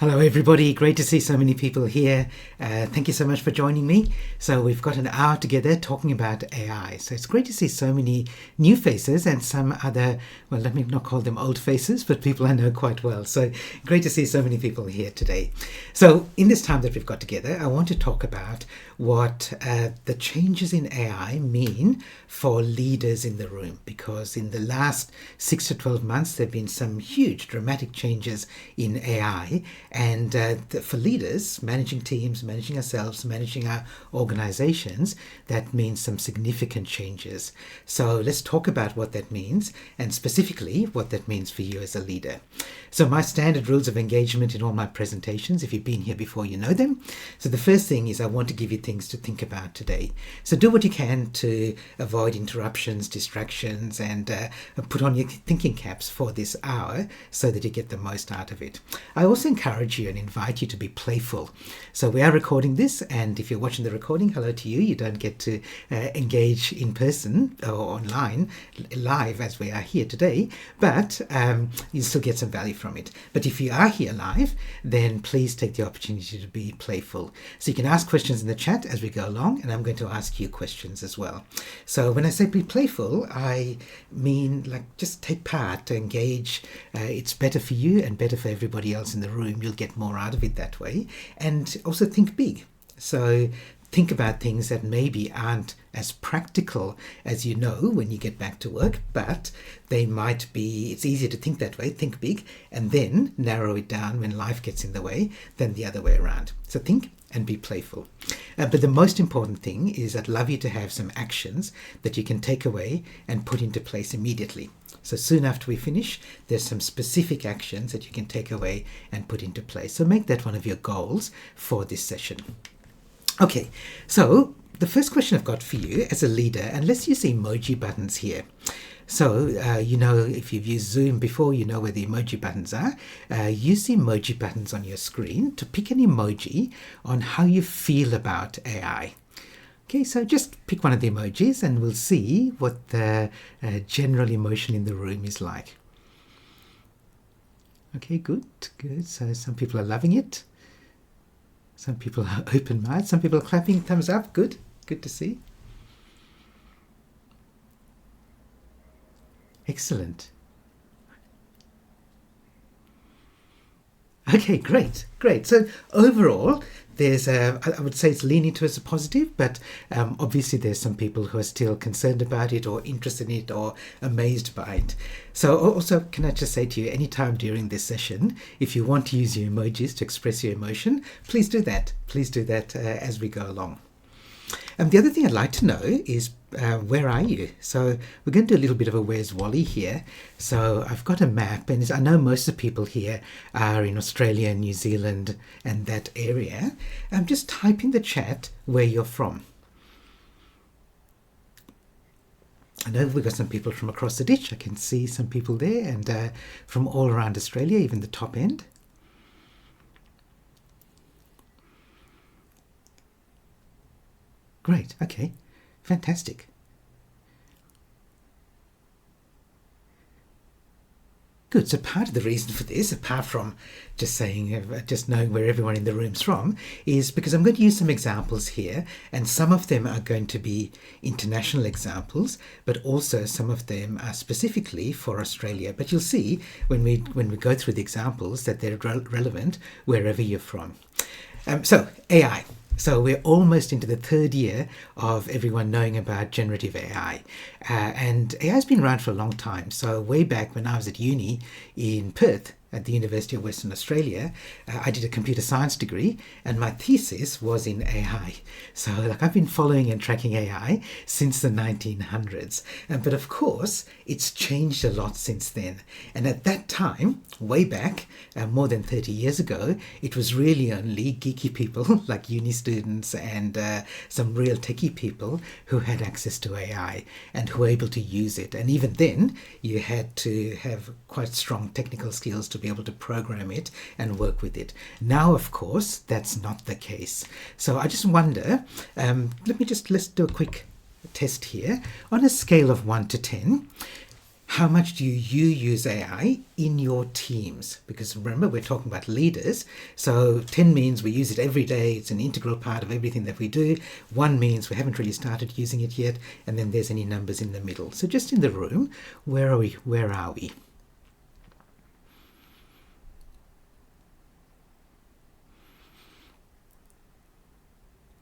Hello everybody, great to see so many people here. Thank you so much for joining me. So we've got an hour together talking about AI. So it's great to see so many new faces and some other, well, let me not call them old faces, but people I know quite well. So great to see so many people here today. So in this time that we've got together, I want to talk about what the changes in AI mean for leaders in the room, because in the last 6 to 12 months, there have been some huge dramatic changes in AI. And for leaders, managing teams, managing ourselves, managing our organizations, that means some significant changes. So let's talk about what that means and specifically what that means for you as a leader. So my standard rules of engagement in all my presentations, if you've been here before, you know them. So the first thing is I want to give you things to think about today. So do what you can to avoid interruptions, distractions, and put on your thinking caps for this hour so that you get the most out of it. I also encourage you and invite you to be playful. So we are recording this, and if you're watching the recording, hello to you. You don't get to engage in person or online live as we are here today, but you still get some value from it. But if you are here live, then please take the opportunity to be playful. So you can ask questions in the chat as we go along, and I'm going to ask you questions as well. So when I say be playful, I mean like just take part, engage. It's better for you and better for everybody else in the room. You'll get more out of it that way. And also think big. So think about things that maybe aren't as practical as you know when you get back to work, but they might be, it's easier to think that way, think big, and then narrow it down when life gets in the way than the other way around. So think and be playful. But the most important thing is I'd love you to have some actions that you can take away and put into place immediately. So soon after we finish, there's some specific actions that you can take away and put into place. So make that one of your goals for this session. Okay, so the first question I've got for you as a leader, and let's use the emoji buttons here. So, you know, if you've used Zoom before, you know where the emoji buttons are. Use the emoji buttons on your screen to pick an emoji on how you feel about AI. Okay, so just pick one of the emojis and we'll see what the general emotion in the room is like. Okay, good. So some people are loving it. Some people are open-minded. Some people are clapping thumbs up. Good to see. Excellent. Okay, great. So overall, there's I would say it's leaning towards a positive, but obviously there's some people who are still concerned about it or interested in it or amazed by it. So also, can I just say to you, anytime during this session, if you want to use your emojis to express your emotion, please do that. Please do that as we go along. The other thing I'd like to know is where are you? So we're going to do a little bit of a Where's Wally here. So I've got a map, and I know most of the people here are in Australia, New Zealand, and that area. Just type in the chat where you're from. I know we've got some people from across the ditch. I can see some people there, and from all around Australia, even the top end. Great, okay, fantastic. Good, so part of the reason for this, apart from just knowing where everyone in the room's from, is because I'm going to use some examples here, and some of them are going to be international examples, but also some of them are specifically for Australia. But you'll see when we go through the examples that they're relevant wherever you're from. So AI. So we're almost into the third year of everyone knowing about generative AI. And AI has been around for a long time. So way back when I was at uni in Perth, at the University of Western Australia, I did a computer science degree, and my thesis was in AI. So I've been following and tracking AI since the 1900s. But of course, it's changed a lot since then. And at that time, way back, more than 30 years ago, it was really only geeky people like uni students and some real techie people who had access to AI and who were able to use it. And even then, you had to have quite strong technical skills to be able to program it and work with it. Now, of course, that's not the case. So I just wonder, let's do a quick test here. On a scale of 1 to 10, how much do you use AI in your teams? Because remember, we're talking about leaders. So 10 means we use it every day. It's an integral part of everything that we do. 1 means we haven't really started using it yet. And then there's any numbers in the middle. So just in the room, where are we? Where are we?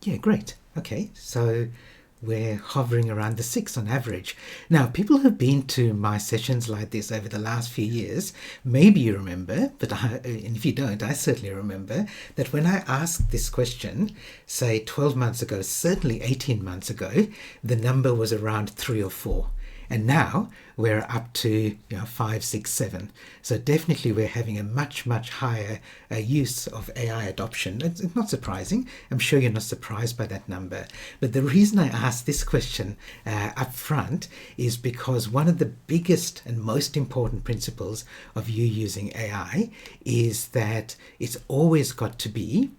Yeah, great. Okay, so we're hovering around the 6 on average. Now, people who've been to my sessions like this over the last few years, maybe you remember, and if you don't, I certainly remember, that when I asked this question, say 12 months ago, certainly 18 months ago, the number was around 3 or 4. And now we're up to 5, 6, 7. So definitely we're having a much, much higher use of AI adoption. It's not surprising. I'm sure you're not surprised by that number. But the reason I asked this question up front is because one of the biggest and most important principles of you using AI is that it's always got to be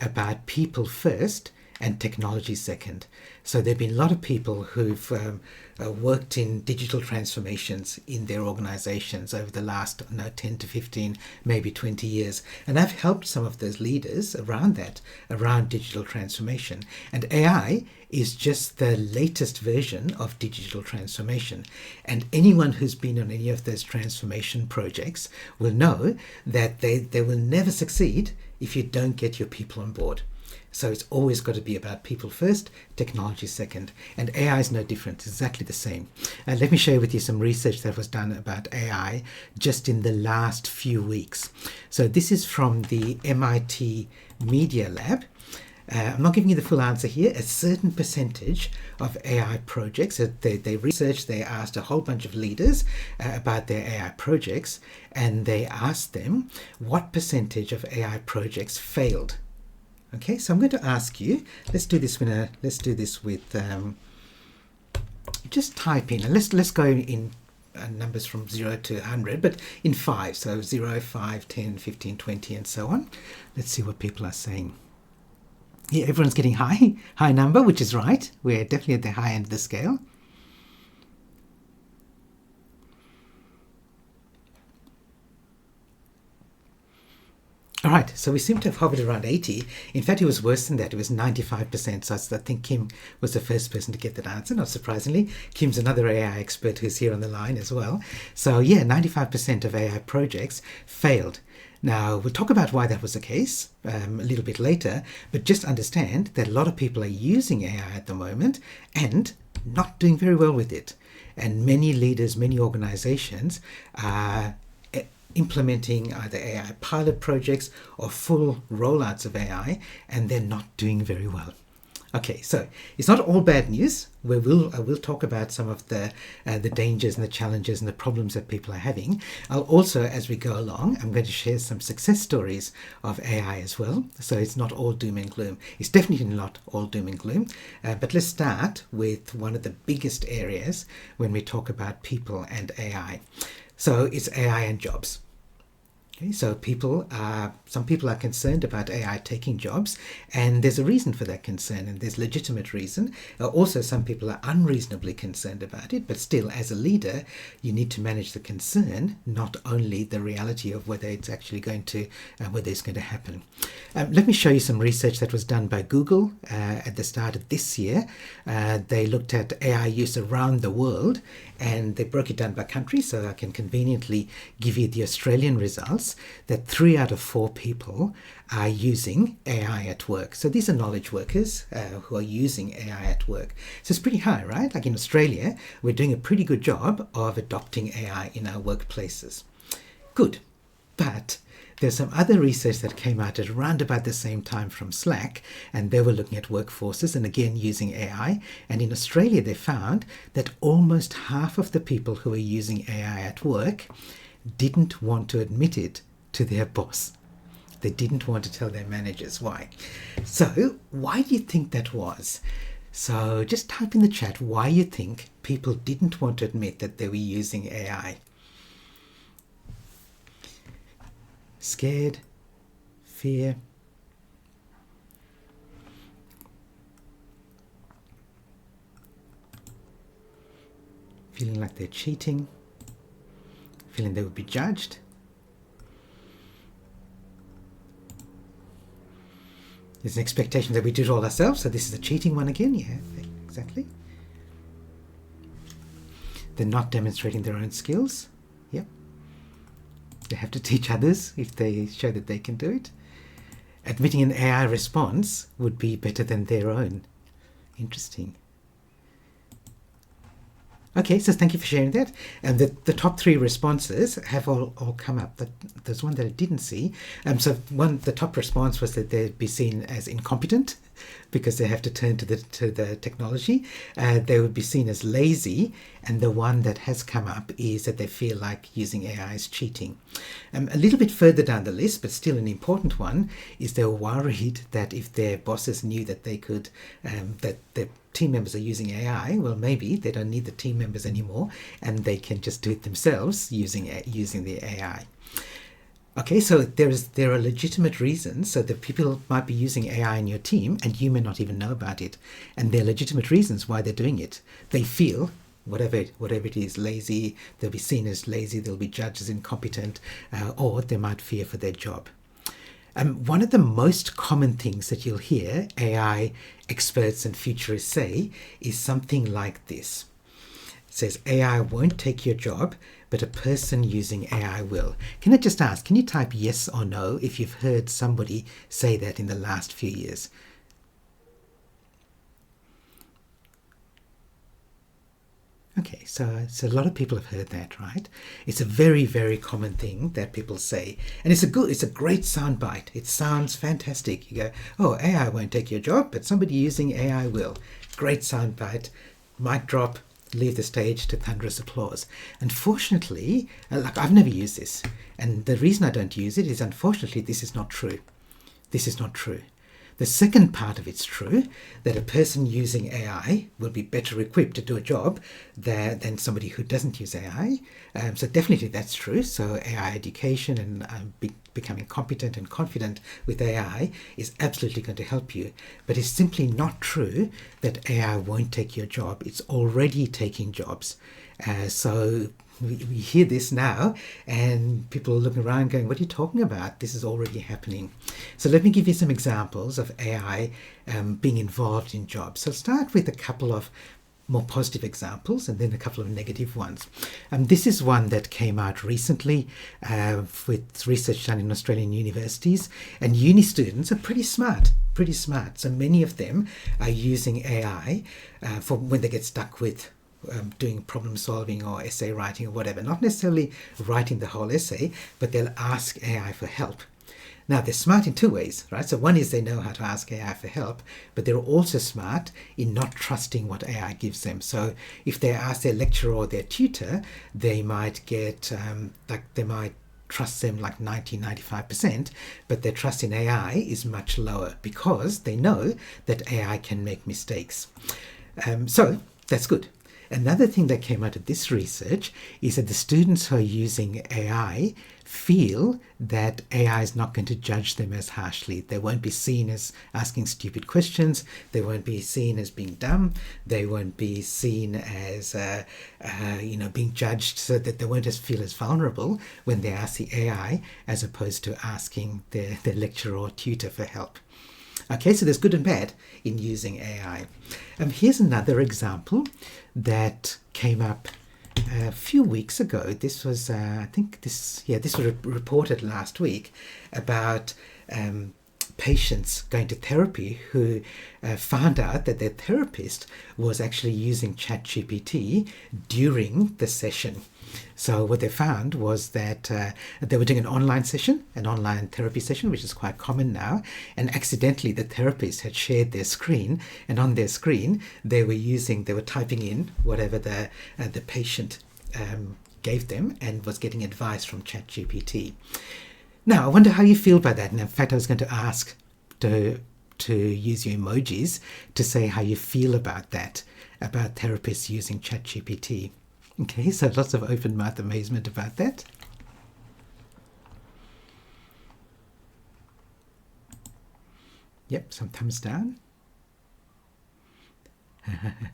about people first and technology second. So there have been a lot of people who've worked in digital transformations in their organizations over the last 10 to 15, maybe 20 years. And I've helped some of those leaders around that, around digital transformation. And AI is just the latest version of digital transformation. And anyone who's been on any of those transformation projects will know that they will never succeed if you don't get your people on board. So it's always got to be about people first, technology second. And AI is no different, it's exactly the same. Let me share with you some research that was done about AI just in the last few weeks. So this is from the MIT Media Lab. I'm not giving you the full answer here. A certain percentage of AI projects, they researched, they asked a whole bunch of leaders about their AI projects, and they asked them what percentage of AI projects failed. Okay, so I'm going to ask you, let's do this with just type in, and let's go in numbers from 0 to 100, but in 5, so 0, 5, 10, 15, 20, and so on. Let's see what people are saying. Yeah, everyone's getting high number, which is right. We're definitely at the high end of the scale. All right, so we seem to have hovered around 80. In fact, it was worse than that. It was 95%. So I think Kim was the first person to get that answer, not surprisingly. Kim's another AI expert who's here on the line as well. So yeah, 95% of AI projects failed. Now, we'll talk about why that was the case a little bit later, but just understand that a lot of people are using AI at the moment and not doing very well with it. And many leaders, many organizations are implementing either AI pilot projects or full rollouts of AI, and they're not doing very well. Okay, so it's not all bad news. I will talk about some of the dangers and the challenges and the problems that people are having. I'll also, as we go along, I'm going to share some success stories of AI as well. So it's not all doom and gloom. It's definitely not all doom and gloom. But let's start with one of the biggest areas when we talk about people and AI. So it's AI and jobs. Okay, so some people are concerned about AI taking jobs, and there's a reason for that concern, and there's legitimate reason. Also, some people are unreasonably concerned about it, but still, as a leader, you need to manage the concern, not only the reality of whether it's actually going to, whether it's going to happen. Let me show you some research that was done by Google at the start of this year. They looked at AI use around the world, and they broke it down by country, so I can conveniently give you the Australian results, that 3 out of 4 people are using AI at work. So these are knowledge workers who are using AI at work. So it's pretty high, right? Like in Australia, we're doing a pretty good job of adopting AI in our workplaces. Good. But there's some other research that came out at around about the same time from Slack, and they were looking at workforces and again using AI. And in Australia, they found that almost half of the people who are using AI at work didn't want to admit it to their boss. They didn't want to tell their managers. Why? So why do you think that was? So just type in the chat why you think people didn't want to admit that they were using AI. Scared, fear, feeling like they're cheating. feeling they would be judged. There's an expectation that we do it all ourselves, so this is a cheating one again. Yeah, exactly. They're not demonstrating their own skills. Yep. They have to teach others if they show that they can do it. Admitting an AI response would be better than their own. Interesting. Okay, so thank you for sharing that. And the top three responses have all come up. But there's one that I didn't see. So the top response was that they'd be seen as incompetent because they have to turn to the technology. They would be seen as lazy, and the one that has come up is that they feel like using AI is cheating. A little bit further down the list, but still an important one, is they're worried that if their bosses knew that they could, that their team members are using AI, well, maybe they don't need the team members anymore, and they can just do it themselves using the AI. Okay, so there are legitimate reasons, so that people might be using AI in your team and you may not even know about it. And there are legitimate reasons why they're doing it. They feel, whatever it is, lazy, they'll be seen as lazy, they'll be judged as incompetent, or they might fear for their job. One of the most common things that you'll hear AI experts and futurists say is something like this. It says, AI won't take your job, but a person using AI will. Can I just ask, can you type yes or no if you've heard somebody say that in the last few years? Okay, so a lot of people have heard that, right? It's a very, very common thing that people say. And it's a great soundbite. It sounds fantastic. You go, oh, AI won't take your job, but somebody using AI will. Great soundbite. Mic drop. Leave the stage to thunderous applause. Unfortunately, I've never used this. And the reason I don't use it is, unfortunately, this is not true. This is not true. The second part of it's true, that a person using AI will be better equipped to do a job than somebody who doesn't use AI. So definitely that's true. So AI education and becoming competent and confident with AI is absolutely going to help you. But it's simply not true that AI won't take your job. It's already taking jobs. So we hear this now and people are looking around going, what are you talking about? This is already happening. So let me give you some examples of AI being involved in jobs. So start with a couple of more positive examples and then a couple of negative ones. This is one that came out recently with research done in Australian universities, and uni students are pretty smart. So many of them are using AI for when they get stuck with doing problem solving or essay writing or whatever. Not necessarily writing the whole essay, but they'll ask AI for help. Now, they're smart in two ways, right? So one is they know how to ask AI for help, but they're also smart in not trusting what AI gives them. So if they ask their lecturer or their tutor, they might get, they might trust them like 90-95%, but their trust in AI is much lower because they know that AI can make mistakes. So that's good. Another thing that came out of this research is that the students who are using AI feel that AI is not going to judge them as harshly. They won't be seen as asking stupid questions. They won't be seen as being dumb. They won't be seen as being judged, so that they won't feel as vulnerable when they ask the AI as opposed to asking their lecturer or tutor for help. Okay, so there's good and bad in using AI. Here's another example that came up a few weeks ago. This was, this was reported last week about patients going to therapy who found out that their therapist was actually using ChatGPT during the session. So what they found was that they were doing an online therapy session, which is quite common now, and accidentally the therapist had shared their screen, and on their screen they were typing in whatever the patient gave them and was getting advice from ChatGPT. Now, I wonder how you feel about that. And in fact, I was going to ask to use your emojis to say how you feel about that, about therapists using ChatGPT. Okay, so lots of open mouth amazement about that. Yep, some thumbs down.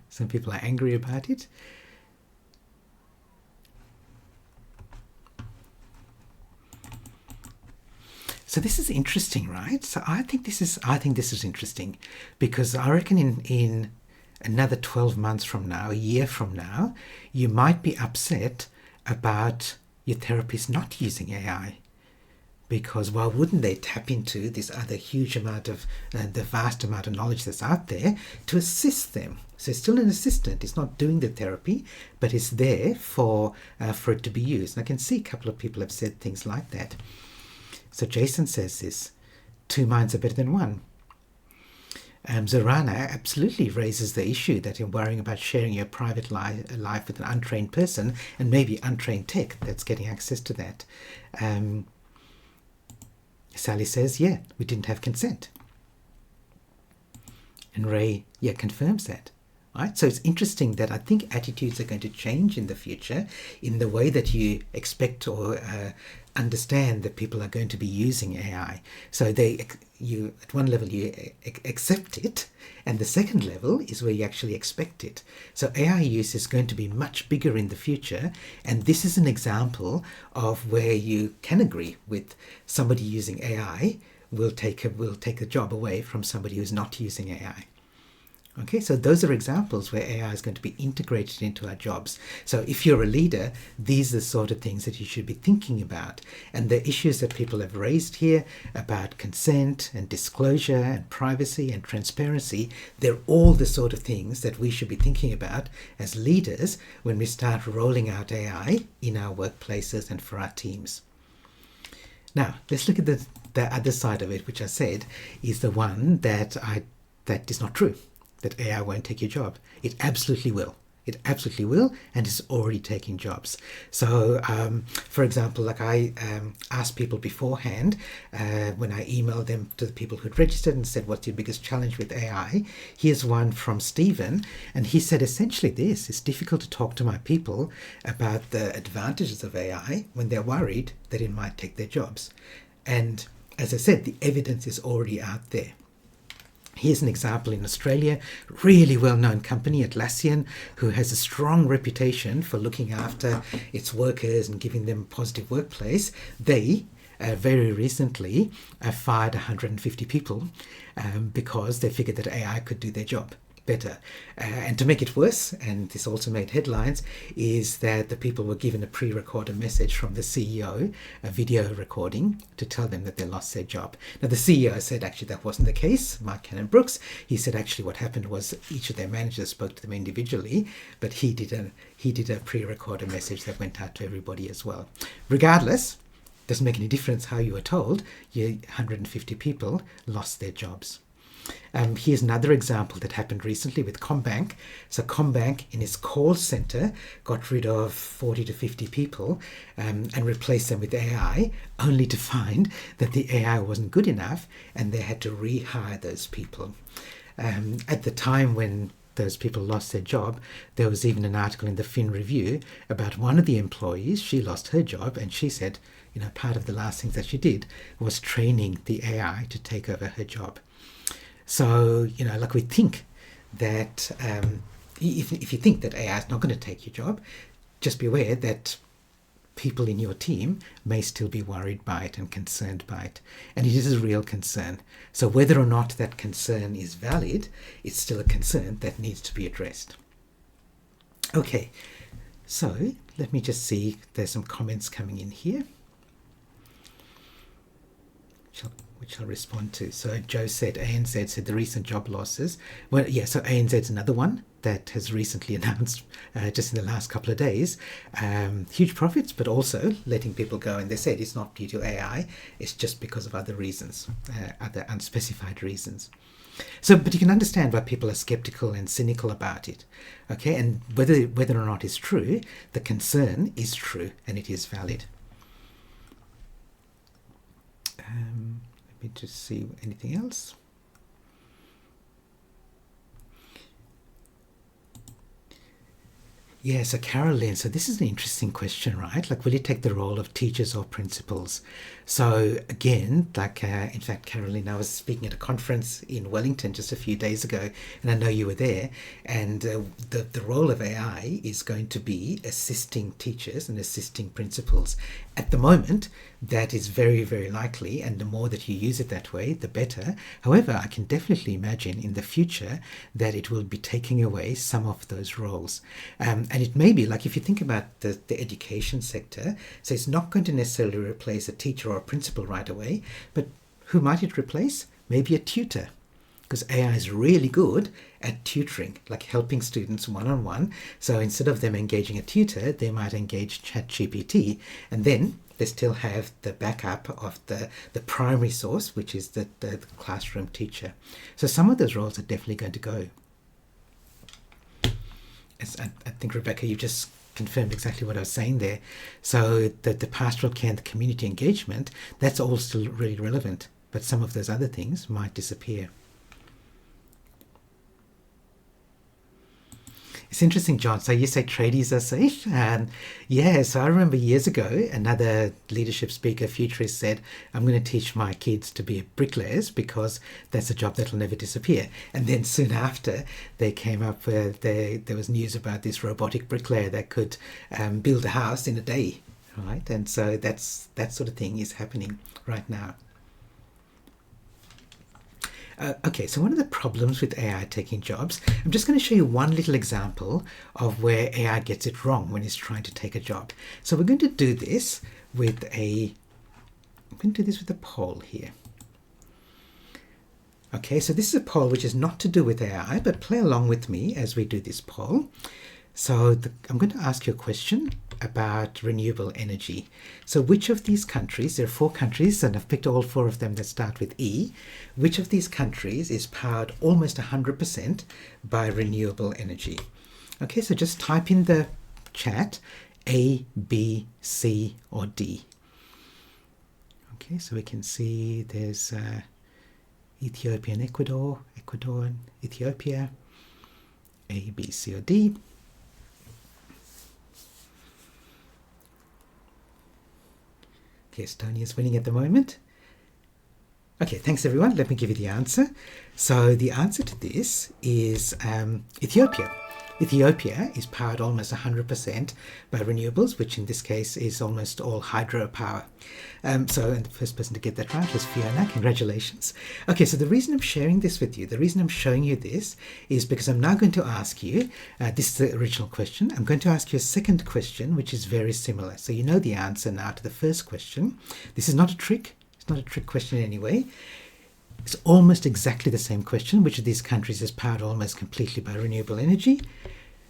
Some people are angry about it. So this is interesting, right? So I think this is interesting, because I reckon in another 12 months from now, a year from now, you might be upset about your therapist not using AI. Because why wouldn't they tap into this other huge amount of the vast amount of knowledge that's out there to assist them? So it's still an assistant. It's not doing the therapy, but it's there for it to be used. And I can see a couple of people have said things like that. So Jason says this: 2 minds are better than one. Zorana absolutely raises the issue that you're worrying about sharing your private life with an untrained person, and maybe untrained tech that's getting access to that. Sally says, yeah, we didn't have consent. And Ray, yeah, confirms that. Right? So it's interesting that I think attitudes are going to change in the future in the way that you expect or understand that people are going to be using AI. So you at one level you accept it, and the second level is where you actually expect it. So AI use is going to be much bigger in the future, and this is an example of where you can agree with somebody using AI will take a job away from somebody who's not using AI. Okay, so those are examples where AI is going to be integrated into our jobs. So if you're a leader, these are the sort of things that you should be thinking about. And the issues that people have raised here about consent and disclosure and privacy and transparency, they're all the sort of things that we should be thinking about as leaders when we start rolling out AI in our workplaces and for our teams. Now, let's look at the other side of it, which I said is the one that is not true. That AI won't take your job. It absolutely will. It absolutely will, and it's already taking jobs. So, for example, like I asked people beforehand when I emailed them to the people who'd registered and said, what's your biggest challenge with AI? Here's one from Stephen, and he said essentially this: it's difficult to talk to my people about the advantages of AI when they're worried that it might take their jobs. And as I said, the evidence is already out there. Here's an example in Australia, really well-known company, Atlassian, who has a strong reputation for looking after its workers and giving them a positive workplace. They very recently fired 150 people because they figured that AI could do their job better. And to make it worse, and this also made headlines, is that the people were given a pre-recorded message from the CEO, a video recording, to tell them that they lost their job. Now the CEO said actually that wasn't the case, Mark Cannon-Brooks. He said actually what happened was each of their managers spoke to them individually, but he did a pre-recorded message that went out to everybody as well. Regardless, doesn't make any difference how you were told, 150 people lost their jobs. Here's another example that happened recently with CommBank. So CommBank in its call center got rid of 40 to 50 people and replaced them with AI, only to find that the AI wasn't good enough and they had to rehire those people. At the time when those people lost their job, there was even an article in the Fin Review about one of the employees. She lost her job, and she said, part of the last things that she did was training the AI to take over her job. So, like we think that if you think that AI is not going to take your job, just be aware that people in your team may still be worried by it and concerned by it. And it is a real concern. So whether or not that concern is valid, it's still a concern that needs to be addressed. Okay, so let me just see. There's some comments coming in here, which I'll respond to. So Joe said, ANZ said the recent job losses. Well, yeah, so ANZ's another one that has recently announced just in the last couple of days, huge profits, but also letting people go. And they said it's not due to AI, it's just because of other reasons, other unspecified reasons. So, but you can understand why people are skeptical and cynical about it. Okay, and whether or not it's true, the concern is true and it is valid. Let me just see anything else. Yeah, so Caroline, so this is an interesting question, right? Like, will you take the role of teachers or principals? So again, like, in fact, Caroline, I was speaking at a conference in Wellington just a few days ago, and I know you were there. And the role of AI is going to be assisting teachers and assisting principals. At the moment, that is very, very likely, and the more that you use it that way, the better. However, I can definitely imagine in the future that it will be taking away some of those roles. And it may be, like, if you think about the education sector, so it's not going to necessarily replace a teacher or a principal right away, but who might it replace? Maybe a tutor, because AI is really good at tutoring, like helping students one-on-one. So instead of them engaging a tutor, they might engage ChatGPT, and then they still have the backup of the primary source, which is the classroom teacher. So some of those roles are definitely going to go. As I think, Rebecca, you just confirmed exactly what I was saying there. So the pastoral care and the community engagement, that's all still really relevant, but some of those other things might disappear. It's interesting, John. So you say tradies are safe? Yeah, so I remember years ago, another leadership speaker, Futurist, said, I'm going to teach my kids to be bricklayers because that's a job that'll never disappear. And then soon after, they came up with, there was news about this robotic bricklayer that could build a house in a day, right? And so that sort of thing is happening right now. Okay, so one of the problems with AI taking jobs, I'm just going to show you one little example of where AI gets it wrong when it's trying to take a job. So we're going to do this with a poll here. Okay, so this is a poll which is not to do with AI, but play along with me as we do this poll. So I'm going to ask you a question about renewable energy. So which of these countries, there are 4 countries, and I've picked all 4 of them that start with E, which of these countries is powered almost 100% by renewable energy? Okay, so just type in the chat A, B, C, or D. Okay, so we can see there's Ethiopia and Ecuador and Ethiopia, A, B, C, or D. Okay, Estonia is winning at the moment. Okay, thanks everyone. Let me give you the answer. So the answer to this is Ethiopia. Ethiopia is powered almost 100% by renewables, which in this case is almost all hydropower. And the first person to get that right was Fiona. Congratulations. Okay, so the reason I'm sharing this with you, the reason I'm showing you this is because I'm now going to ask you, this is the original question, I'm going to ask you a second question, which is very similar. So you know the answer now to the first question. This is not a trick. It's not a trick question anyway. It's almost exactly the same question. Which of these countries is powered almost completely by renewable energy?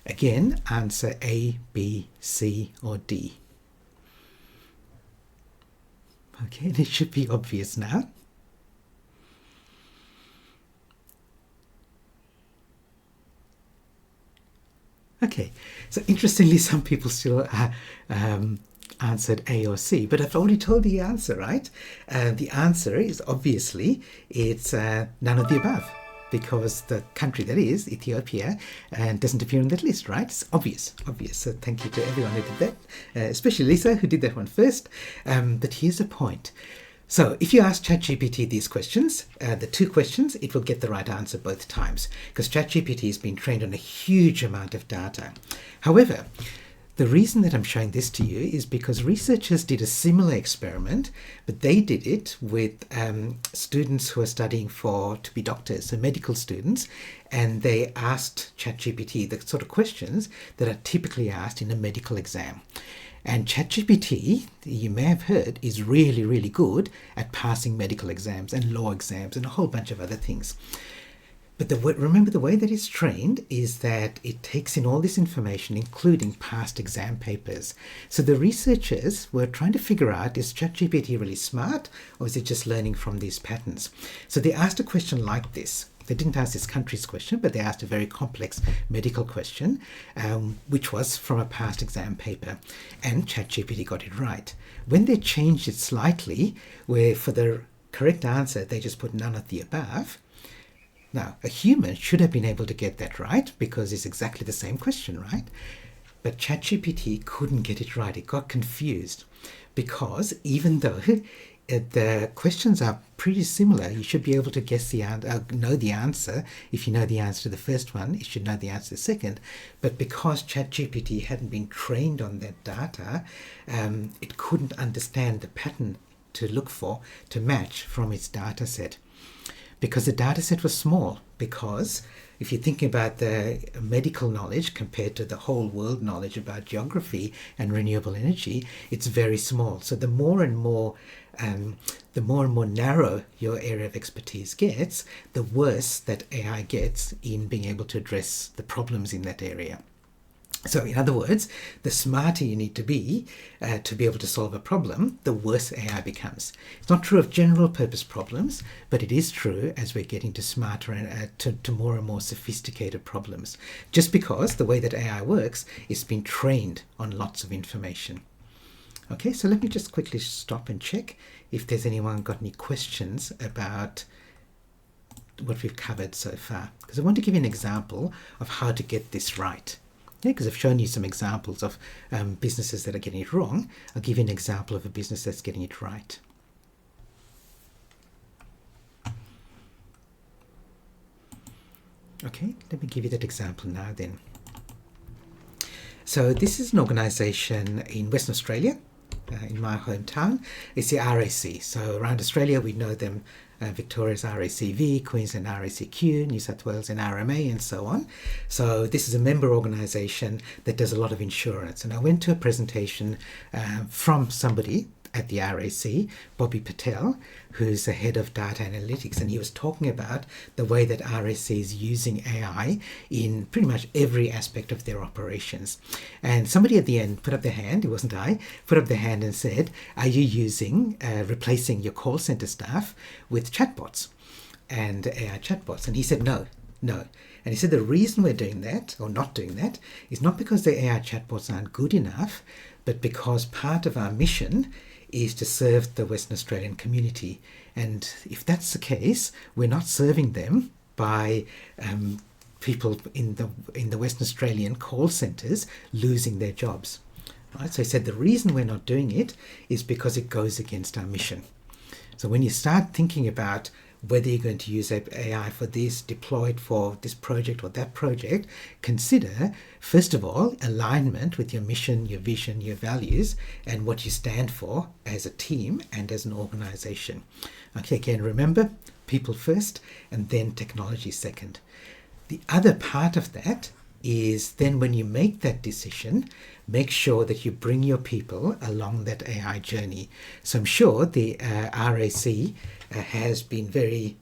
Again, answer A, B, C, or D. Okay, and it should be obvious now. Okay, so interestingly, some people still answered A or C, but I've already told the answer, right? The answer is obviously it's none of the above, because the country that is Ethiopia doesn't appear on that list, right? It's obvious. So thank you to everyone who did that, especially Lisa, who did that one first. But here's the point. So if you ask ChatGPT these questions, the 2 questions, it will get the right answer both times, because ChatGPT has been trained on a huge amount of data. However, the reason that I'm showing this to you is because researchers did a similar experiment, but they did it with students who are studying to be doctors, so medical students, and they asked ChatGPT the sort of questions that are typically asked in a medical exam. And ChatGPT, you may have heard, is really, really good at passing medical exams and law exams and a whole bunch of other things. But remember, the way that it's trained is that it takes in all this information, including past exam papers. So the researchers were trying to figure out, is ChatGPT really smart, or is it just learning from these patterns? So they asked a question like this. They didn't ask this country's question, but they asked a very complex medical question, which was from a past exam paper. And ChatGPT got it right. When they changed it slightly, where for the correct answer, they just put none of the above. Now, a human should have been able to get that right because it's exactly the same question, right? But ChatGPT couldn't get it right. It got confused because even though the questions are pretty similar, you should be able to guess know the answer. If you know the answer to the first one, you should know the answer to the second. But because ChatGPT hadn't been trained on that data, it couldn't understand the pattern to look for, to match from its data set. Because the data set was small, because if you're thinking about the medical knowledge compared to the whole world knowledge about geography and renewable energy, it's very small. So the more and more narrow your area of expertise gets, the worse that AI gets in being able to address the problems in that area. So in other words, the smarter you need to be able to solve a problem, the worse AI becomes. It's not true of general purpose problems, but it is true as we're getting to smarter and to more and more sophisticated problems. Just because the way that AI works is been trained on lots of information. Okay, so let me just quickly stop and check if there's anyone got any questions about what we've covered so far. Because I want to give you an example of how to get this right. Because I've shown you some examples of businesses that are getting it wrong. I'll give you an example of a business that's getting it right. Okay, let me give you that example now then. So this is an organisation in Western Australia, in my hometown. It's the RAC. So around Australia we know them, Victoria's RACV, Queensland RACQ, New South Wales and RMA, and so on. So this is a member organisation that does a lot of insurance. And I went to a presentation from somebody at the RAC, Bobby Patel, who's the head of data analytics, and he was talking about the way that RAC is using AI in pretty much every aspect of their operations. And somebody at the end put up their hand, it wasn't I, put up their hand and said, are you using, replacing your call center staff with chatbots and AI chatbots? And he said, no. And he said the reason we're doing that, or not doing that, is not because the AI chatbots aren't good enough, but because part of our mission is to serve the Western Australian community. And if that's the case, we're not serving them by people in the Western Australian call centres losing their jobs. Right? So he said the reason we're not doing it is because it goes against our mission. So when you start thinking about whether you're going to use AI for this, deployed for this project or that project, consider, first of all, alignment with your mission, your vision, your values, and what you stand for as a team and as an organization. Okay, again, remember, people first and then technology second. The other part of that is then when you make that decision, make sure that you bring your people along that AI journey. So I'm sure the RAC has been very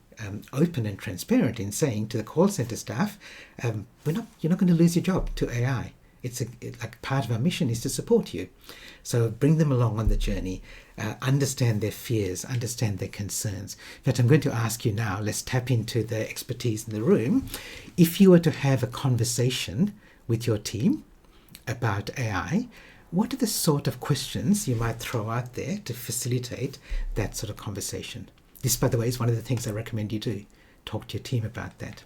open and transparent in saying to the call center staff, you're not going to lose your job to AI. It's like part of our mission is to support you. So bring them along on the journey, understand their fears, understand their concerns. In fact, I'm going to ask you now, let's tap into the expertise in the room. If you were to have a conversation with your team about AI, what are the sort of questions you might throw out there to facilitate that sort of conversation? This, by the way, is one of the things I recommend you do. Talk to your team about that.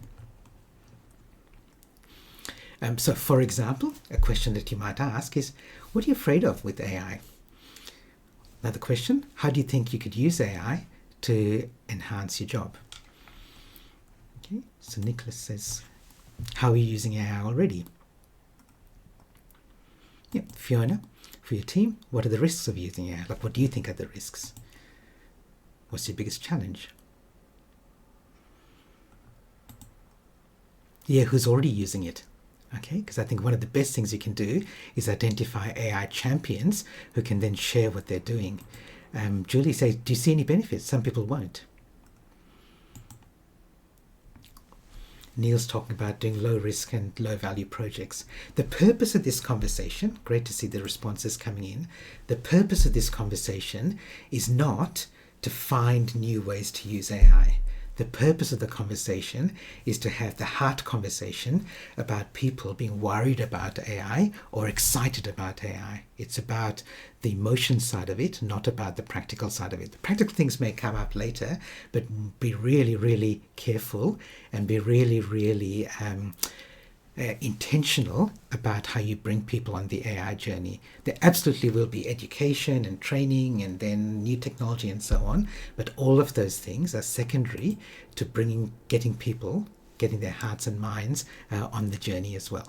So, for example, a question that you might ask is, what are you afraid of with AI? Another question, how do you think you could use AI to enhance your job? Okay, so Nicholas says, how are you using AI already? Yeah, Fiona, for your team, what are the risks of using AI? Like, what do you think are the risks? What's your biggest challenge? Yeah, who's already using it? Okay, because I think one of the best things you can do is identify AI champions who can then share what they're doing. Julie says, do you see any benefits? Some people won't. Neil's talking about doing low risk and low value projects. The purpose of this conversation, great to see the responses coming in, the purpose of this conversation is not to find new ways to use AI. The purpose of the conversation is to have the heart conversation about people being worried about AI or excited about AI. It's about the emotion side of it, not about the practical side of it. The practical things may come up later, but be really, really careful and be really, really intentional about how you bring people on the AI journey. There absolutely will be education and training and then new technology and so on, but all of those things are secondary to getting people, getting their hearts and minds on the journey as well.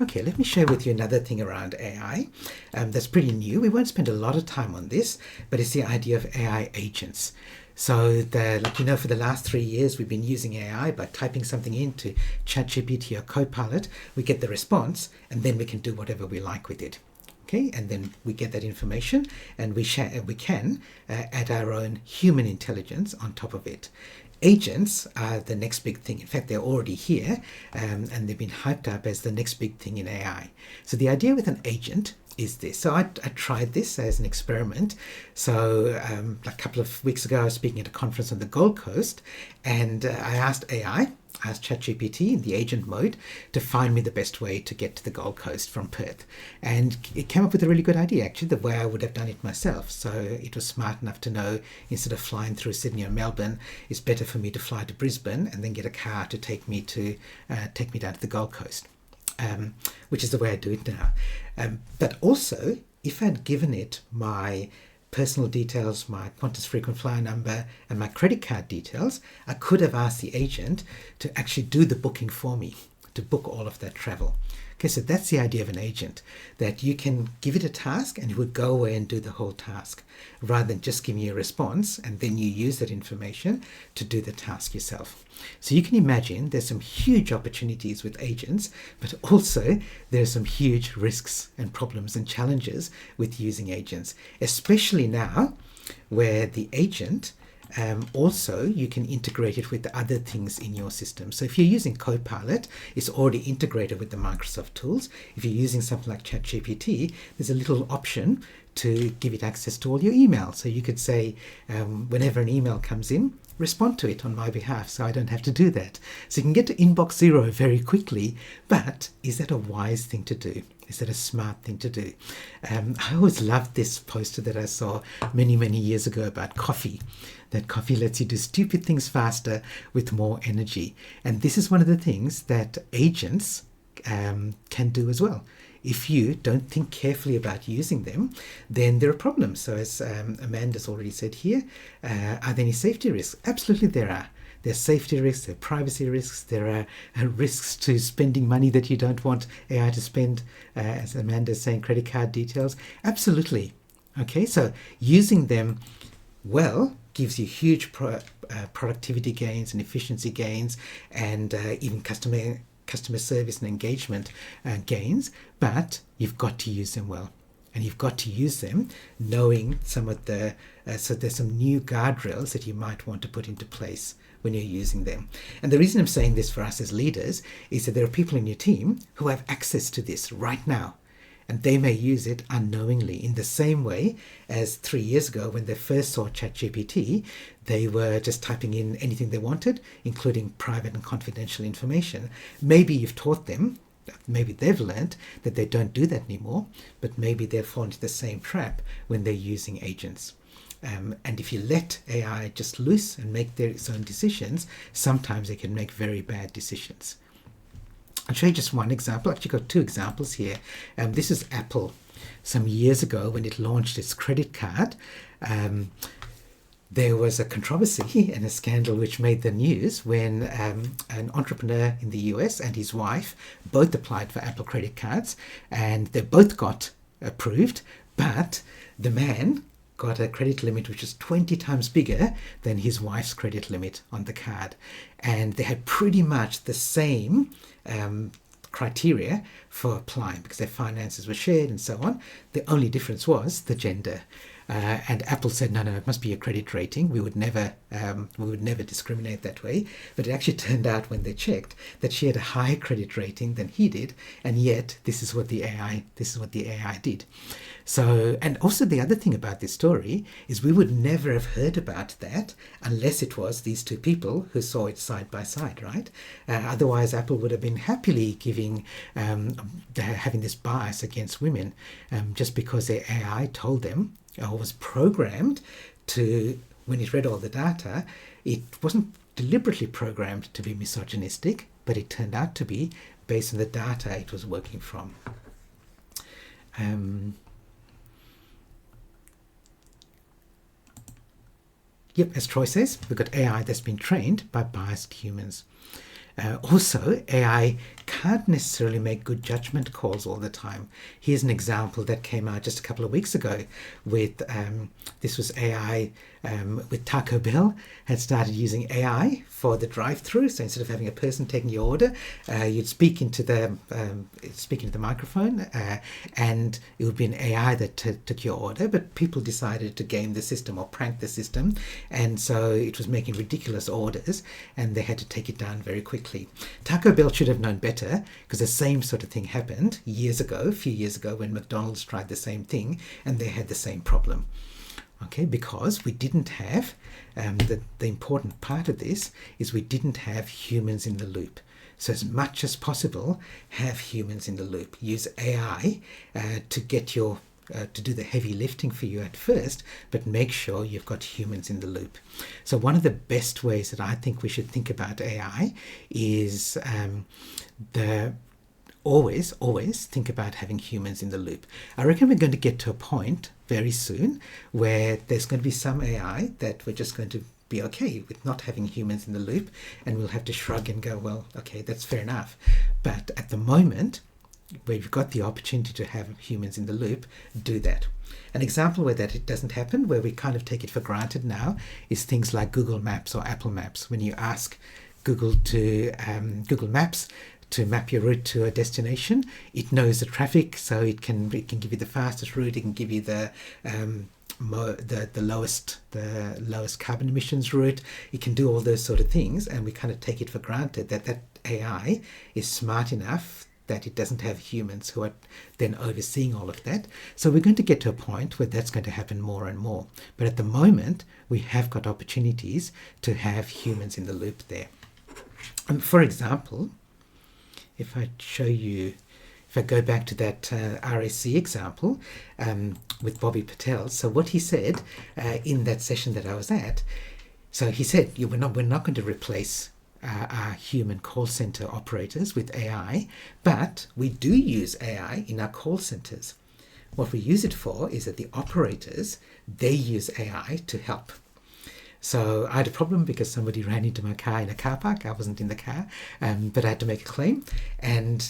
Okay, let me share with you another thing around AI that's pretty new. We won't spend a lot of time on this, but it's the idea of AI agents. So, for the last 3 years, we've been using AI by typing something into ChatGPT or Copilot. We get the response, and then we can do whatever we like with it. Okay, and then we get that information, and we can add our own human intelligence on top of it. Agents are the next big thing. In fact, they're already here, and they've been hyped up as the next big thing in AI. So the idea with an agent is this. So I tried this as an experiment. So a couple of weeks ago, I was speaking at a conference on the Gold Coast, and I asked ChatGPT in the agent mode to find me the best way to get to the Gold Coast from Perth. And it came up with a really good idea, actually, the way I would have done it myself. So it was smart enough to know, instead of flying through Sydney or Melbourne, it's better for me to fly to Brisbane and then get a car to take me down to the Gold Coast, which is the way I do it now. But also, if I'd given it my personal details, my Qantas frequent flyer number, and my credit card details, I could have asked the agent to actually do the booking for me, to book all of that travel. Okay, so that's the idea of an agent, that you can give it a task and it would go away and do the whole task, rather than just giving you a response and then you use that information to do the task yourself. So you can imagine there's some huge opportunities with agents, but also there's some huge risks and problems and challenges with using agents, especially now where the agent also you can integrate it with the other things in your system. So if you're using Copilot, it's already integrated with the Microsoft tools. If you're using something like ChatGPT, there's a little option to give it access to all your emails. So you could say, whenever an email comes in, respond to it on my behalf, so I don't have to do that. So you can get to inbox zero very quickly, but is that a wise thing to do? Is that a smart thing to do? I always loved this poster that I saw many, many years ago about coffee, that coffee lets you do stupid things faster with more energy. And this is one of the things that agents can do as well. If you don't think carefully about using them, then there are problems. So as Amanda's already said here, are there any safety risks? Absolutely there are. There are safety risks, there are privacy risks, there are risks to spending money that you don't want AI to spend, as Amanda's saying, credit card details. Absolutely. Okay, so using them well gives you huge productivity gains and efficiency gains, and even customer service and engagement gains, but you've got to use them well. And you've got to use them knowing some of the, so there's some new guardrails that you might want to put into place when you're using them. And the reason I'm saying this for us as leaders is that there are people in your team who have access to this right now, and they may use it unknowingly, in the same way as 3 years ago when they first saw ChatGPT, they were just typing in anything they wanted, including private and confidential information. Maybe you've taught them, maybe they've learned that they don't do that anymore, but maybe they've fallen into the same trap when they're using agents. And if you let AI just loose and make their own decisions, sometimes they can make very bad decisions. I'll show you just one example. I've actually got two examples here. This is Apple. Some years ago when it launched its credit card, there was a controversy and a scandal which made the news when an entrepreneur in the US and his wife both applied for Apple credit cards, and they both got approved, but the man got a credit limit which is 20 times bigger than his wife's credit limit on the card. And they had pretty much the same criteria for applying because their finances were shared and so on. The only difference was the gender. And Apple said, no, it must be a credit rating. We would never discriminate that way. But it actually turned out when they checked that she had a higher credit rating than he did, and yet this is what the AI did. So, and also the other thing about this story is we would never have heard about that unless it was these two people who saw it side by side, right? Otherwise, Apple would have been happily having this bias against women just because their AI told them, or was programmed to, when it read all the data, it wasn't deliberately programmed to be misogynistic, but it turned out to be based on the data it was working from. Yep, as Troy says, we've got AI that's been trained by biased humans. Also, AI can't necessarily make good judgment calls all the time. Here's an example that came out just a couple of weeks ago with, this was AI with Taco Bell had started using AI for the drive-through. So instead of having a person taking your order, you'd speak into the microphone, and it would be an AI that took your order. But people decided to game the system or prank the system, and so it was making ridiculous orders, and they had to take it down very quickly. Taco Bell should have known better, because the same sort of thing happened a few years ago, when McDonald's tried the same thing, and they had the same problem. Okay, because we didn't have, the important part of this is we didn't have humans in the loop. So as much as possible, have humans in the loop. Use AI to get your, to do the heavy lifting for you at first, but make sure you've got humans in the loop. So one of the best ways that I think we should think about AI is always think about having humans in the loop. I reckon we're going to get to a point very soon where there's going to be some AI that we're just going to be okay with not having humans in the loop, and we'll have to shrug and go, well, okay, that's fair enough. But at the moment, where you've got the opportunity to have humans in the loop, do that. An example where that it doesn't happen, where we kind of take it for granted now, is things like Google Maps or Apple Maps. When you ask Google Maps to map your route to a destination, it knows the traffic, so it can give you the fastest route. It can give you the lowest carbon emissions route. It can do all those sort of things, and we kind of take it for granted that AI is smart enough that it doesn't have humans who are then overseeing all of that. So we're going to get to a point where that's going to happen more and more. But at the moment, we have got opportunities to have humans in the loop there. For example, if I go back to that RAC example with Bobby Patel, so what he said in that session that I was at, so he said, we're not going to replace our human call center operators with AI, but we do use AI in our call centers. What we use it for is that the operators, they use AI to help. So I had a problem because somebody ran into my car in a car park. I wasn't in the car, but I had to make a claim, and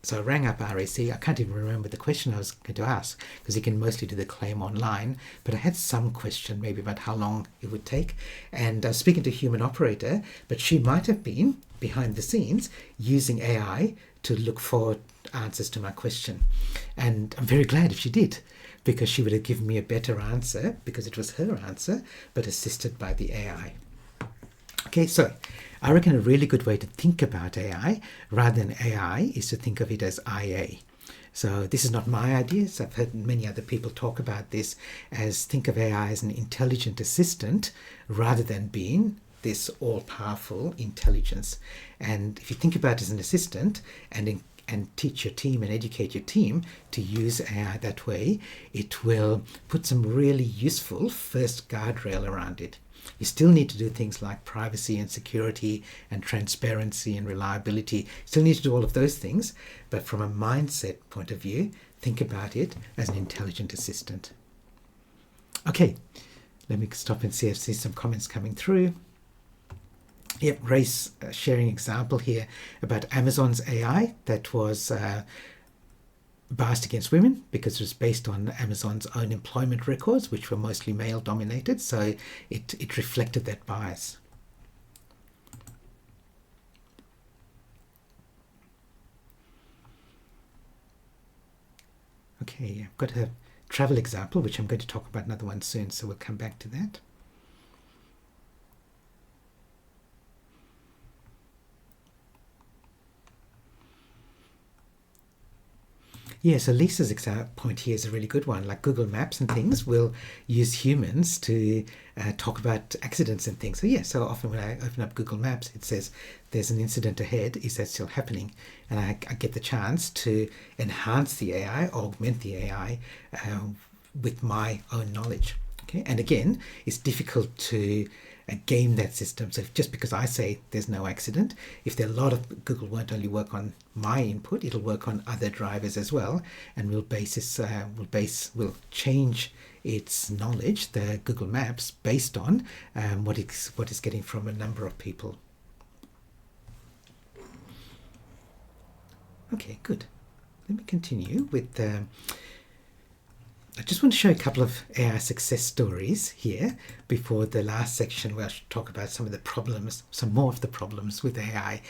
so I rang up RAC. I can't even remember the question I was going to ask, because you can mostly do the claim online, but I had some question maybe about how long it would take. And I was speaking to a human operator, but she might have been behind the scenes using AI to look for answers to my question. And I'm very glad if she did, because she would have given me a better answer, because it was her answer, but assisted by the AI. Okay, so I reckon a really good way to think about AI rather than AI is to think of it as IA. So this is not my ideas. I've heard many other people talk about this as think of AI as an intelligent assistant rather than being this all-powerful intelligence. And if you think about it as an assistant and teach your team and educate your team to use AI that way, it will put some really useful first guardrail around it. You still need to do things like privacy and security and transparency and reliability. You still need to do all of those things, but from a mindset point of view, think about it as an intelligent assistant. Okay, let me stop and see. I see some comments coming through. Yep, Grace sharing example here about Amazon's AI that was biased against women because it was based on Amazon's own employment records, which were mostly male dominated, so it reflected that bias. Okay, I've got a travel example, which I'm going to talk about another one soon, so we'll come back to that. Yeah, so Lisa's point here is a really good one. Like Google Maps and things will use humans to talk about accidents and things. So yeah, so often when I open up Google Maps, it says there's an incident ahead. Is that still happening? And I get the chance to enhance the AI, augment the AI with my own knowledge. Okay, and again, it's difficult to game that system. So just because I say there's no accident, if there are a lot of, Google won't only work on my input, it'll work on other drivers as well, and will change its knowledge, the Google Maps, based on what it's getting from a number of people. Okay, good. Let me continue with I just want to show a couple of AI success stories here before the last section where I should talk about some of the problems, some more of the problems with AI.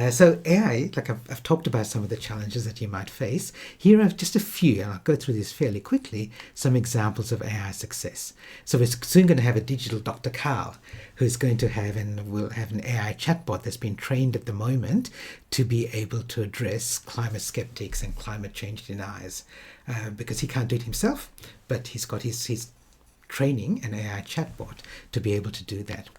So AI, like I've talked about some of the challenges that you might face. Here are just a few, and I'll go through this fairly quickly, some examples of AI success. So we're soon going to have a digital Dr. Carl, who's going to have and will have an AI chatbot that's been trained at the moment to be able to address climate skeptics and climate change deniers. Because he can't do it himself, but he's got his training an AI chatbot to be able to do that.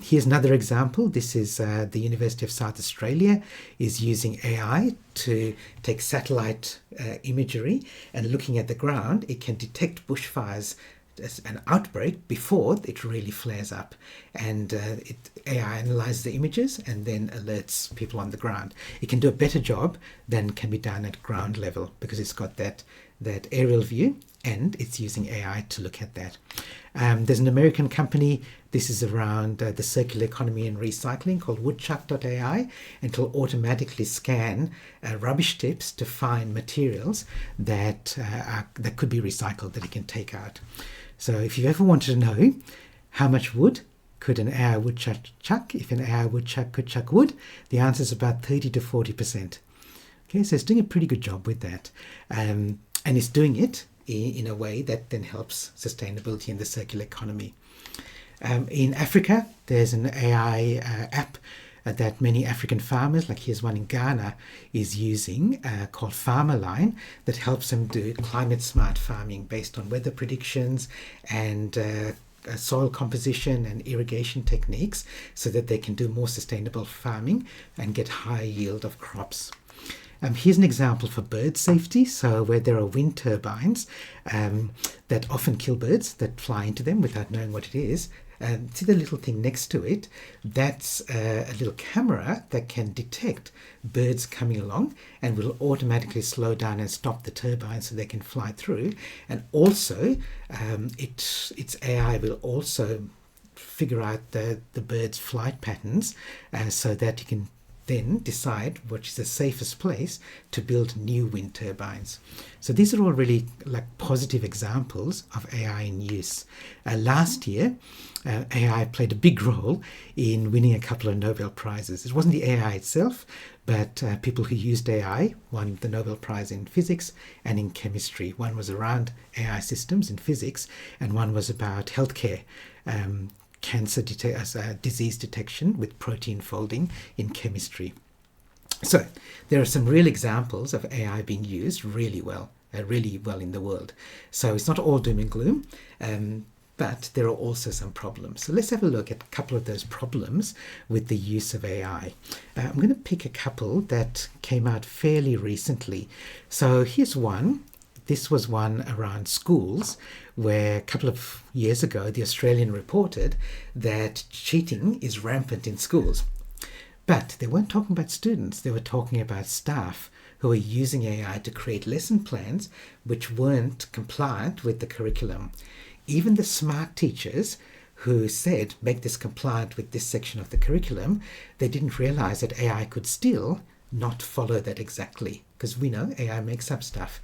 Here's another example. This is the University of South Australia is using AI to take satellite imagery, and looking at the ground, it can detect bushfires as an outbreak before it really flares up, and AI analyzes the images and then alerts people on the ground. It can do a better job than can be done at ground level because it's got that aerial view, and it's using AI to look at that. There's an American company, this is around the circular economy and recycling, called woodchuck.ai, and it'll automatically scan rubbish tips to find materials that could be recycled, that it can take out. So if you ever wanted to know how much wood could an AI woodchuck chuck, if an AI woodchuck could chuck wood, the answer is about 30 to 40%. Okay, so it's doing a pretty good job with that. And it's doing it in a way that then helps sustainability in the circular economy. In Africa, there's an AI app that many African farmers, like here's one in Ghana, is using called Farmerline, that helps them do climate smart farming based on weather predictions and soil composition and irrigation techniques, so that they can do more sustainable farming and get high yield of crops. Here's an example for bird safety. So where there are wind turbines that often kill birds that fly into them without knowing what it is. See the little thing next to it? That's a little camera that can detect birds coming along and will automatically slow down and stop the turbine so they can fly through. And also, its AI will also figure out the bird's flight patterns so that you can then decide which is the safest place to build new wind turbines. So these are all really like positive examples of AI in use. Last year, AI played a big role in winning a couple of Nobel Prizes. It wasn't the AI itself, but people who used AI won the Nobel Prize in physics and in chemistry. One was around AI systems in physics, and one was about healthcare. Cancer disease detection with protein folding in chemistry. So there are some real examples of AI being used really well in the world. So it's not all doom and gloom, but there are also some problems. So let's have a look at a couple of those problems with the use of AI. I'm going to pick a couple that came out fairly recently. So here's one. This was one around schools, where a couple of years ago, the Australian reported that cheating is rampant in schools. But they weren't talking about students, they were talking about staff who were using AI to create lesson plans which weren't compliant with the curriculum. Even the smart teachers who said, make this compliant with this section of the curriculum, they didn't realize that AI could still not follow that exactly, because we know AI makes up stuff.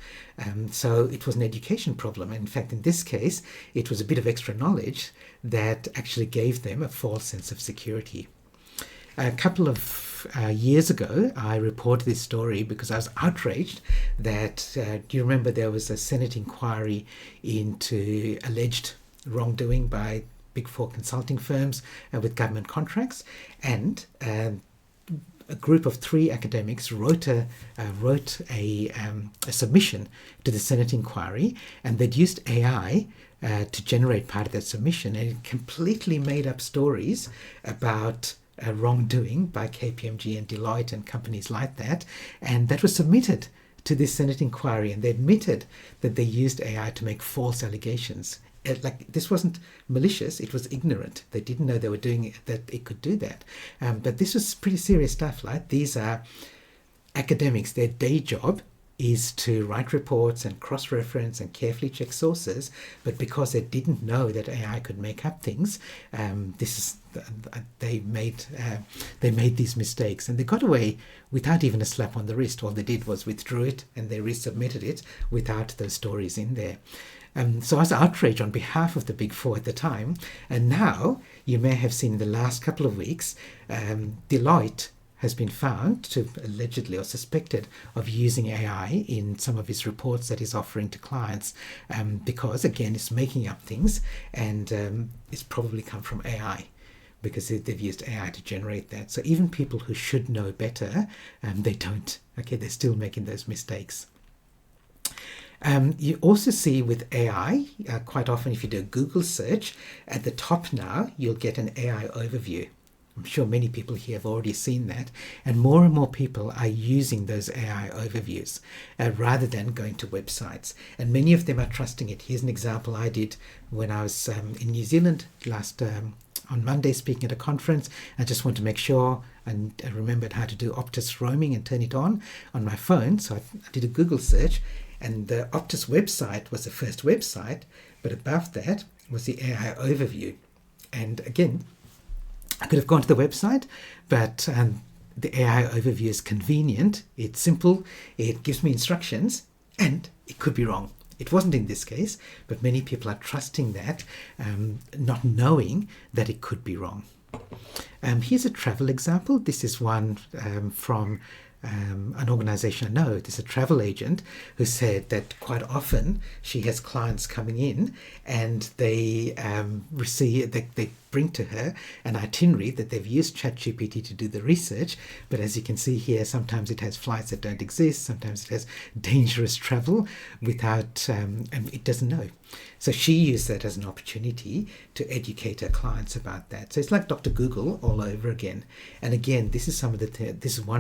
So it was an education problem. In fact, in this case, it was a bit of extra knowledge that actually gave them a false sense of security. A couple of years ago, I reported this story because I was outraged that, do you remember there was a Senate inquiry into alleged wrongdoing by Big Four consulting firms with government contracts, and a group of 3 academics wrote a submission to the Senate inquiry, and they'd used AI to generate part of that submission, and it completely made up stories about wrongdoing by KPMG and Deloitte and companies like that, and that was submitted to this Senate inquiry, and they admitted that they used AI to make false allegations. like this wasn't malicious, it was ignorant. They didn't know they were doing it, that it could do that. But this was pretty serious stuff. Like these are academics, their day job is to write reports and cross-reference and carefully check sources, but because they didn't know that AI could make up things, they made these mistakes, and they got away without even a slap on the wrist. All they did was withdrew it and they resubmitted it without those stories in there. So I was outraged on behalf of the Big Four at the time, and now you may have seen in the last couple of weeks, Deloitte has been found to allegedly or suspected of using AI in some of his reports that he's offering to clients, because again it's making up things, and it's probably come from AI because they've used AI to generate that. So even people who should know better, they don't. Okay, they're still making those mistakes. You also see with AI, quite often if you do a Google search, at the top now you'll get an AI overview. I'm sure many people here have already seen that, and more people are using those AI overviews rather than going to websites, and many of them are trusting it. Here's an example I did when I was in New Zealand on Monday speaking at a conference. I just want to make sure, and I remembered how to do Optus roaming and turn it on my phone, so I did a Google search, and the Optus website was the first website, but above that was the AI overview. And again, I could have gone to the website, but the AI overview is convenient, it's simple, it gives me instructions, and it could be wrong. It wasn't in this case, but many people are trusting that, not knowing that it could be wrong. Here's a travel example. This is one from an organization I know. There's a travel agent who said that quite often she has clients coming in and they bring to her an itinerary that they've used ChatGPT to do the research, but as you can see here, sometimes it has flights that don't exist, sometimes it has dangerous travel without, and it doesn't know. So she used that as an opportunity to educate her clients about that. So it's like Dr. Google all over again. And again, this is one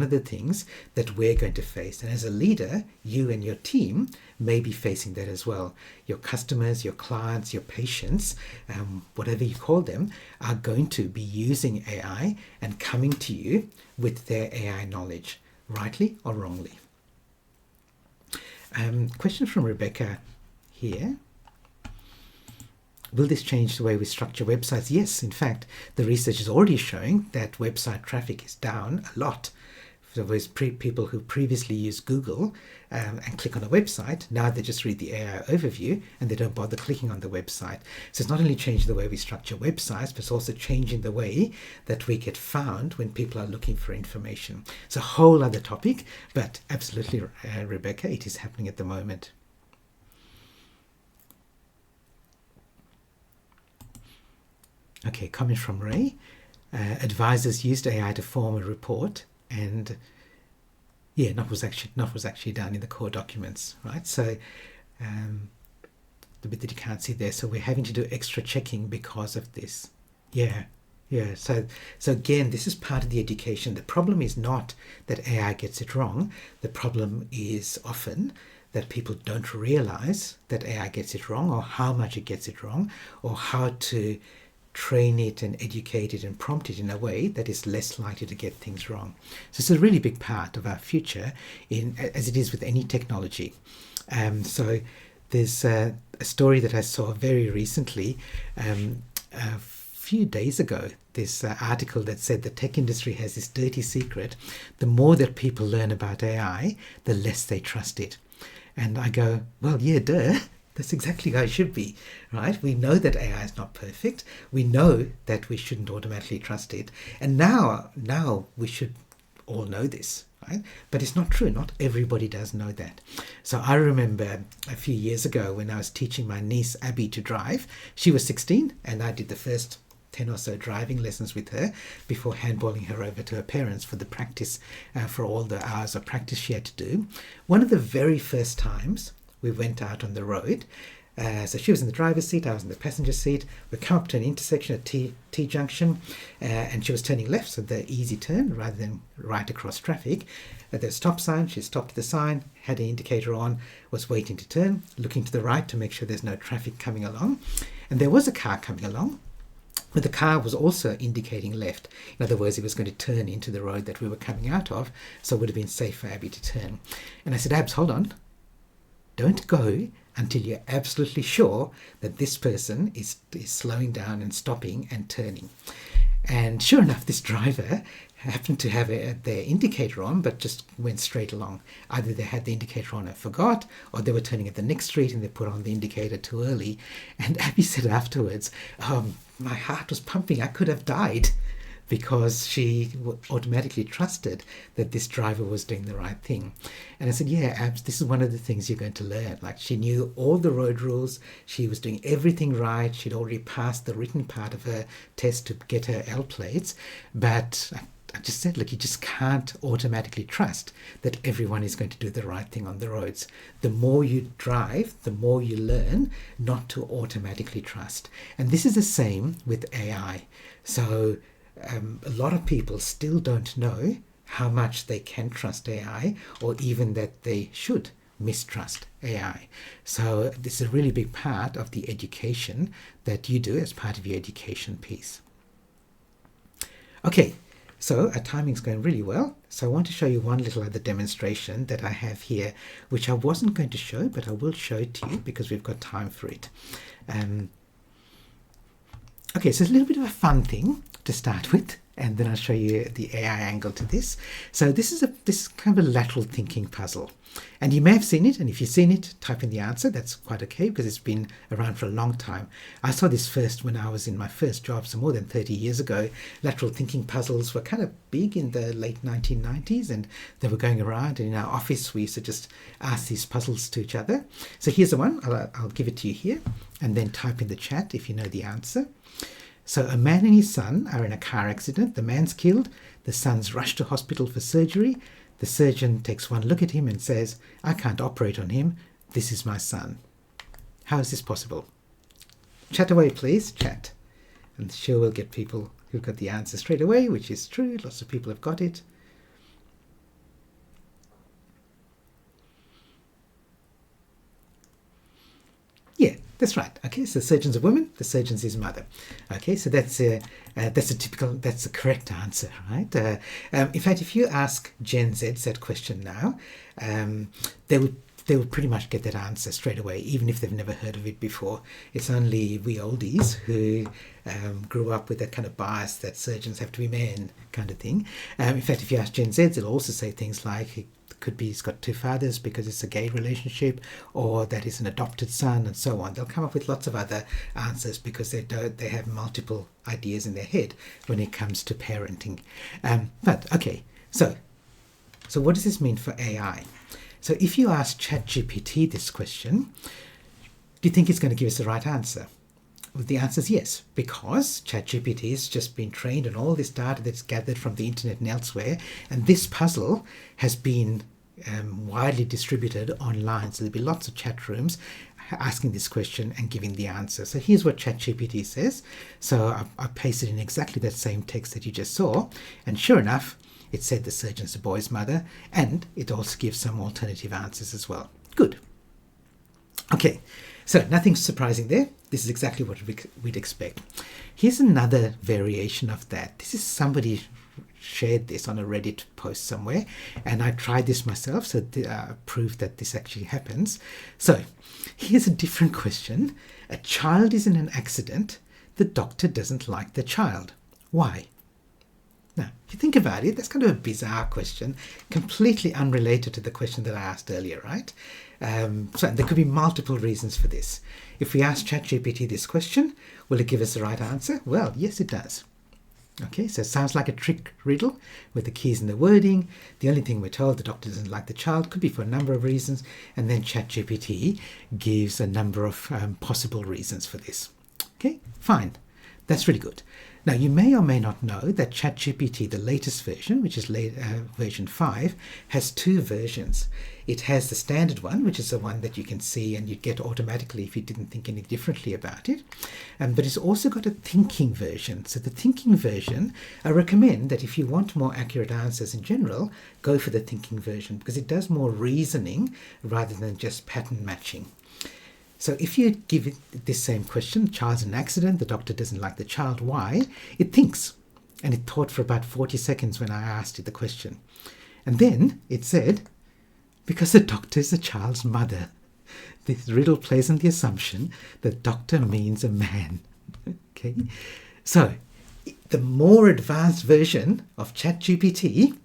of the things that we're going to face. And as a leader, you and your team may be facing that as well. Your customers, your clients, your patients, whatever you call them, are going to be using AI and coming to you with their AI knowledge, rightly or wrongly. Question from Rebecca here. Will this change the way we structure websites? Yes, in fact, the research is already showing that website traffic is down a lot. So there's people who previously used Google and click on a website, now they just read the AI overview and they don't bother clicking on the website. So it's not only changing the way we structure websites, but it's also changing the way that we get found when people are looking for information. It's a whole other topic, but absolutely, Rebecca, it is happening at the moment. Okay, comment from Ray. Advisors used AI to form a report, and not was actually done in the core documents, right? So the bit that you can't see there. So we're having to do extra checking because of this. Yeah. So again, this is part of the education. The problem is not that AI gets it wrong. The problem is often that people don't realize that AI gets it wrong, or how much it gets it wrong, or how to train it and educate it and prompt it in a way that is less likely to get things wrong. So it's a really big part of our future, as it is with any technology. So there's a story that I saw very recently, a few days ago, this article that said the tech industry has this dirty secret. The more that people learn about AI, the less they trust it. And I go, well, yeah, duh. That's exactly how it should be, right? We know that AI is not perfect. We know that we shouldn't automatically trust it. And now we should all know this, right? But it's not true. Not everybody does know that. So I remember a few years ago when I was teaching my niece Abby to drive. She was 16 and I did the first 10 or so driving lessons with her before handballing her over to her parents for the practice, for all the hours of practice she had to do. One of the very first times we went out on the road, So she was in the driver's seat, I was in the passenger seat. We come up to an intersection at T junction, and she was turning left, so the easy turn rather than right across traffic. At the stop sign, she stopped at the sign, had the indicator on, was waiting to turn, looking to the right to make sure there's no traffic coming along. And there was a car coming along, but the car was also indicating left. In other words, it was going to turn into the road that we were coming out of, so it would have been safe for Abby to turn. And I said, Abs, hold on. Don't go until you're absolutely sure that this person is slowing down and stopping and turning. And sure enough, this driver happened to have their indicator on, but just went straight along. Either they had the indicator on and forgot, or they were turning at the next street and they put on the indicator too early. And Abby said afterwards, my heart was pumping. I could have died, because she automatically trusted that this driver was doing the right thing. And I said, yeah, Abs, this is one of the things you're going to learn. Like, she knew all the road rules. She was doing everything right. She'd already passed the written part of her test to get her L plates. But I just said, look, you just can't automatically trust that everyone is going to do the right thing on the roads. The more you drive, the more you learn not to automatically trust. And this is the same with AI. So a lot of people still don't know how much they can trust AI, or even that they should mistrust AI. So this is a really big part of the education that you do as part of your education piece. Okay, so our timing's going really well. So I want to show you one little other demonstration that I have here, which I wasn't going to show, but I will show it to you because we've got time for it. Okay, so it's a little bit of a fun thing to start with, and then I'll show you the AI angle to this. So this is kind of a lateral thinking puzzle, and you may have seen it, and if you've seen it, type in the answer. That's quite okay because it's been around for a long time. I saw this first when I was in my first job, so more than 30 years ago. Lateral thinking puzzles were kind of big in the late 1990s, and they were going around, and in our office we used to just ask these puzzles to each other. So here's the one. I'll give it to you here, and then type in the chat if you know the answer. So a man and his son are in a car accident. The man's killed. The son's rushed to hospital for surgery. The surgeon takes one look at him and says, I can't operate on him. This is my son. How is this possible? Chat away, please. Chat. And sure we'll get people who've got the answer straight away, which is true. Lots of people have got it. Yeah, that's right. Okay, so the surgeon's a woman, the surgeon's his mother. Okay, so that's the correct answer, right? In fact, if you ask Gen Z that question now, they would pretty much get that answer straight away, even if they've never heard of it before. It's only we oldies who grew up with that kind of bias that surgeons have to be men kind of thing. In fact, if you ask Gen Z, they'll also say things like, it could be he's got two fathers because it's a gay relationship, or that he's an adopted son, and so on. They'll come up with lots of other answers because they have multiple ideas in their head when it comes to parenting. But okay, so what does this mean for AI? So if you ask ChatGPT this question, do you think it's going to give us the right answer? Well, the answer is yes, because ChatGPT has just been trained on all this data that's gathered from the internet and elsewhere, and this puzzle has been widely distributed online. So there'll be lots of chat rooms asking this question and giving the answer. So here's what ChatGPT says. So I pasted in exactly that same text that you just saw, and sure enough, it said the surgeon's the boy's mother, and it also gives some alternative answers as well. Good. Okay, so nothing surprising there. This is exactly what we'd expect. Here's another variation of that. This is somebody shared this on a Reddit post somewhere, and I tried this myself, so proof that this actually happens. So here's a different question. A child is in an accident. The doctor doesn't like the child. Why? Now, if you think about it, that's kind of a bizarre question, completely unrelated to the question that I asked earlier, right? So there could be multiple reasons for this. If we ask ChatGPT this question, will it give us the right answer? Well, yes, it does. Okay, so it sounds like a trick riddle with the keys in the wording. The only thing we're told, the doctor doesn't like the child, could be for a number of reasons, and then ChatGPT gives a number of possible reasons for this. Okay, fine. That's really good. Now, you may or may not know that ChatGPT, the latest version, which is version 5, has two versions. It has the standard one, which is the one that you can see and you'd get automatically if you didn't think any differently about it. But it's also got a thinking version. So the thinking version, I recommend that if you want more accurate answers in general, go for the thinking version because it does more reasoning rather than just pattern matching. So if you give it this same question, child's in an accident, the doctor doesn't like the child, why? It thinks. And it thought for about 40 seconds when I asked it the question. And then it said, because the doctor is the child's mother. This riddle plays on the assumption that doctor means a man. Okay, so the more advanced version of ChatGPT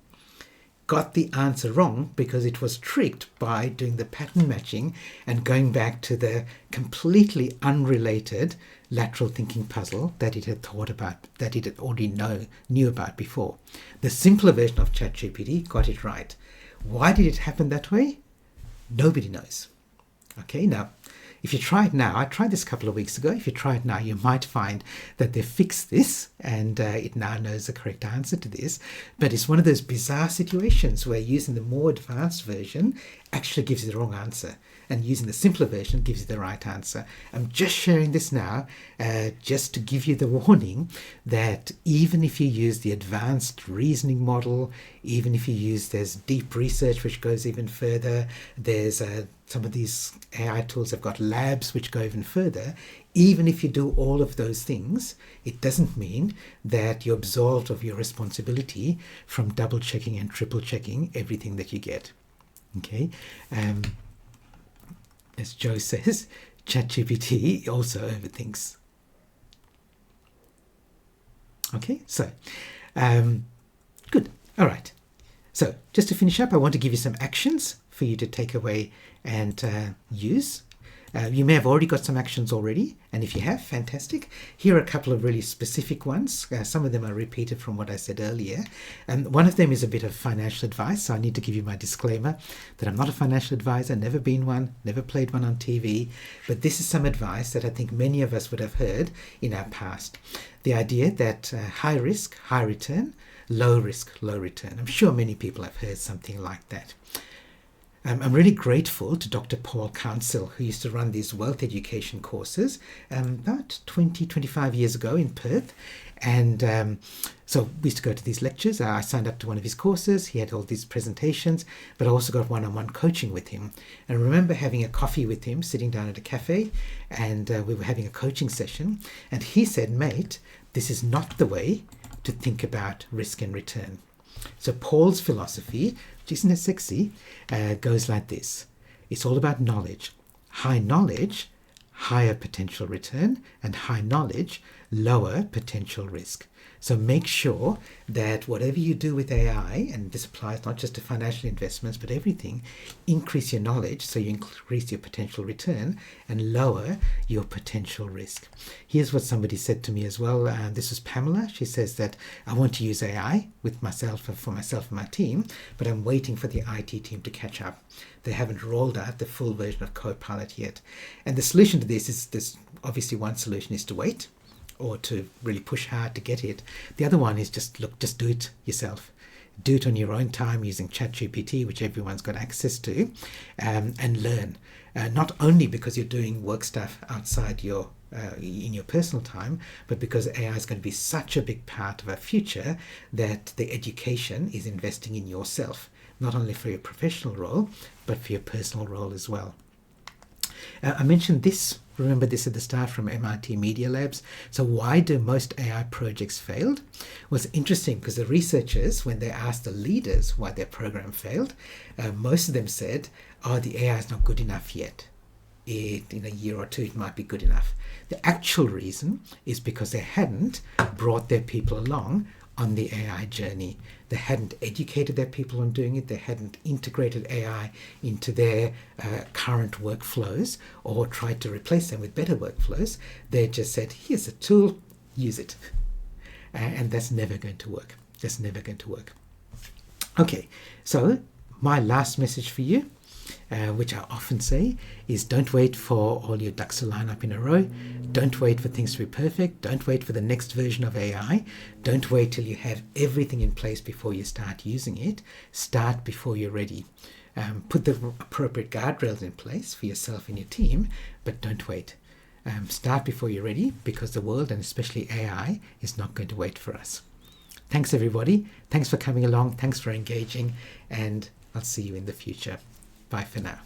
got the answer wrong because it was tricked by doing the pattern matching and going back to the completely unrelated lateral thinking puzzle that it had thought about, that it had already knew about before. The simpler version of ChatGPT got it right. Why did it happen that way? Nobody knows. Okay, now, if you try it now, I tried this a couple of weeks ago. If you try it now, you might find that they fixed this and it now knows the correct answer to this. But it's one of those bizarre situations where using the more advanced version actually gives you the wrong answer. And using the simpler version gives you the right answer. I'm just sharing this now just to give you the warning that even if you use the advanced reasoning model, even if you use, there's deep research which goes even further, there's some of these AI tools have got labs which go even further. Even if you do all of those things, it doesn't mean that you're absolved of your responsibility from double checking and triple checking everything that you get. Okay. As Joe says, ChatGPT also overthinks. Okay, so good. All right. So just to finish up, I want to give you some actions for you to take away and use. You may have already got some actions already, and if you have, fantastic. Here are a couple of really specific ones. Some of them are repeated from what I said earlier. And one of them is a bit of financial advice, so I need to give you my disclaimer that I'm not a financial advisor, never been one, never played one on TV, but this is some advice that I think many of us would have heard in our past. The idea that high risk, high return, low risk, low return. I'm sure many people have heard something like that. I'm really grateful to Dr. Paul Council, who used to run these wealth education courses about 25 years ago in Perth. And so we used to go to these lectures. I signed up to one of his courses. He had all these presentations, but I also got one-on-one coaching with him. And I remember having a coffee with him, sitting down at a cafe, and we were having a coaching session. And he said, mate, this is not the way to think about risk and return. So Paul's philosophy, which isn't as sexy, goes like this. It's all about knowledge. High knowledge, higher potential return, and high knowledge, lower potential risk. So make sure that whatever you do with AI, and this applies not just to financial investments, but everything, increase your knowledge so you increase your potential return and lower your potential risk. Here's what somebody said to me as well. This was Pamela. She says that I want to use AI with myself, for myself and my team, but I'm waiting for the IT team to catch up. They haven't rolled out the full version of Copilot yet. And the solution to this is, there's obviously one solution is to wait, or to really push hard to get it. The other one is just do it yourself. Do it on your own time using ChatGPT, which everyone's got access to, and learn. Not only because you're doing work stuff outside your in your personal time, but because AI is going to be such a big part of our future that the education is investing in yourself, not only for your professional role, but for your personal role as well. I mentioned this, remember this at the start, from MIT Media Labs. So why do most AI projects failed? Well, it's interesting because the researchers, when they asked the leaders why their program failed, most of them said, oh, the AI is not good enough yet. In a year or two, it might be good enough. The actual reason is because they hadn't brought their people along on the AI journey. They hadn't educated their people on doing it. They hadn't integrated AI into their current workflows or tried to replace them with better workflows. They just said, here's a tool, use it. And that's never going to work. That's never going to work. Okay, so my last message for you. which I often say, is don't wait for all your ducks to line up in a row. Don't wait for things to be perfect. Don't wait for the next version of AI. Don't wait till you have everything in place before you start using it. Start before you're ready. Put the appropriate guardrails in place for yourself and your team, but don't wait. Start before you're ready, because the world, and especially AI, is not going to wait for us. Thanks, everybody. Thanks for coming along. Thanks for engaging, and I'll see you in the future. Bye for now.